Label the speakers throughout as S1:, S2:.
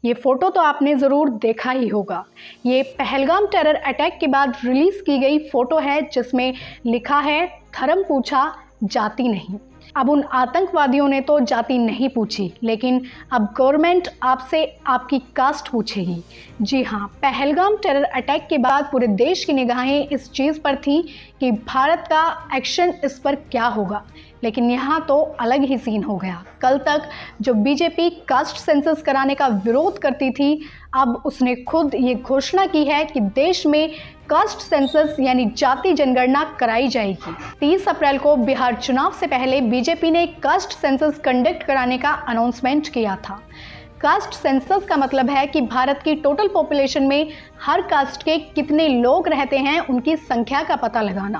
S1: ये फोटो तो आपने ज़रूर देखा ही होगा। ये पहलगाम टेरर अटैक के बाद रिलीज़ की गई फ़ोटो है जिसमें लिखा है धर्म पूछा जाति नहीं। अब उन आतंकवादियों ने तो जाति नहीं पूछी, लेकिन अब गवर्नमेंट आपसे आपकी कास्ट पूछेगी। जी हाँ, पहलगाम टेरर अटैक के बाद पूरे देश की निगाहें इस चीज़ पर थी कि भारत का एक्शन इस पर क्या होगा, लेकिन यहाँ तो अलग ही सीन हो गया। कल तक जो बीजेपी कास्ट सेंसस कराने का विरोध करती थी, अब उसने खुद ये घोषणा की है कि देश में कास्ट सेंसस यानी जाति जनगणना कराई जाएगी। 30 अप्रैल को बिहार चुनाव से पहले बीजेपी ने कास्ट सेंसस कंडक्ट कराने का अनाउंसमेंट किया था। कास्ट सेंसस का मतलब है कि भारत की टोटल पॉपुलेशन में हर कास्ट के कितने लोग रहते हैं, उनकी संख्या का पता लगाना।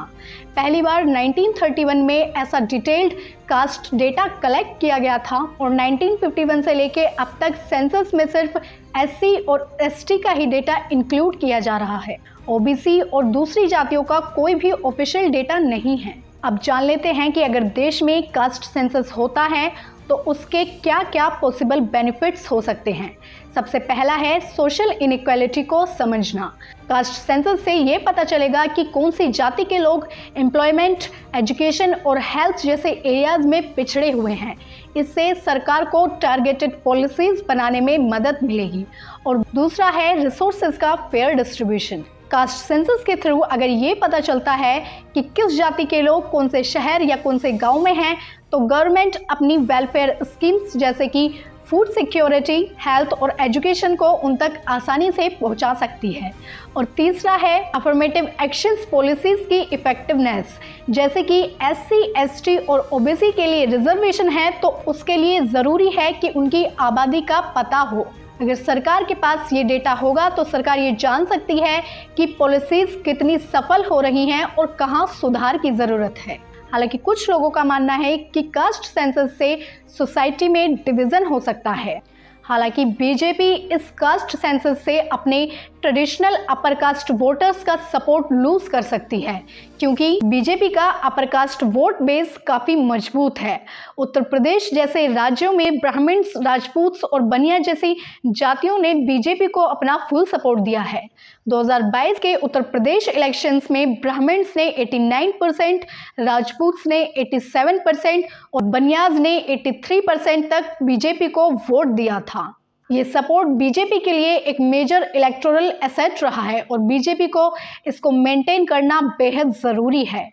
S1: पहली बार 1931 में ऐसा डिटेल्ड कास्ट डेटा कलेक्ट किया गया था और 1951 से लेके अब तक सेंसस में सिर्फ एससी और एसटी का ही डेटा इंक्लूड किया जा रहा है। ओबीसी और दूसरी जातियों का कोई भी ऑफिशियल डेटा नहीं है। अब जान लेते हैं कि अगर देश में कास्ट सेंसस होता है तो उसके क्या क्या पॉसिबल बेनिफिट्स हो सकते हैं। सबसे पहला है सोशल इनइक्वालिटी को समझना। कास्ट सेंसस से ये पता चलेगा कि कौन सी जाति के लोग एम्प्लॉयमेंट, एजुकेशन और हेल्थ जैसे एरियाज में पिछड़े हुए हैं। इससे सरकार को टारगेटेड पॉलिसीज बनाने में मदद मिलेगी। और दूसरा है रिसोर्सेज का फेयर डिस्ट्रीब्यूशन। कास्ट सेंसस के थ्रू अगर ये पता चलता है कि किस जाति के लोग कौन से शहर या कौन से गांव में हैं, तो गवर्नमेंट अपनी वेलफेयर स्कीम्स जैसे कि फूड सिक्योरिटी, हेल्थ और एजुकेशन को उन तक आसानी से पहुंचा सकती है। और तीसरा है अफर्मेटिव एक्शंस पॉलिसीज की इफेक्टिवनेस। जैसे कि एससी, एसटी और ओबीसी के लिए रिजर्वेशन है तो उसके लिए ज़रूरी है कि उनकी आबादी का पता हो। अगर सरकार के पास ये डेटा होगा तो सरकार ये जान सकती है कि पॉलिसीज कितनी सफल हो रही हैं और कहाँ सुधार की ज़रूरत है। हालांकि कुछ लोगों का मानना है कि कास्ट सेंसस से सोसाइटी में डिवीज़न हो सकता है। हालांकि बीजेपी इस कास्ट सेंसस से अपने ट्रेडिशनल अपर कास्ट वोटर्स का सपोर्ट लूज कर सकती है, क्योंकि बीजेपी का अपर कास्ट वोट बेस काफ़ी मजबूत है। उत्तर प्रदेश जैसे राज्यों में ब्राह्मण्स, राजपूत्स और बनिया जैसी जातियों ने बीजेपी को अपना फुल सपोर्ट दिया है। 2022 के उत्तर प्रदेश इलेक्शंस में ब्राह्मण्स ने 89%, राजपूत्स ने 87% और बनियाज ने 83% तक बीजेपी को वोट दिया था। ये सपोर्ट बीजेपी के लिए एक मेजर इलेक्टोरल एसेट रहा है और बीजेपी को इसको मेंटेन करना बेहद ज़रूरी है।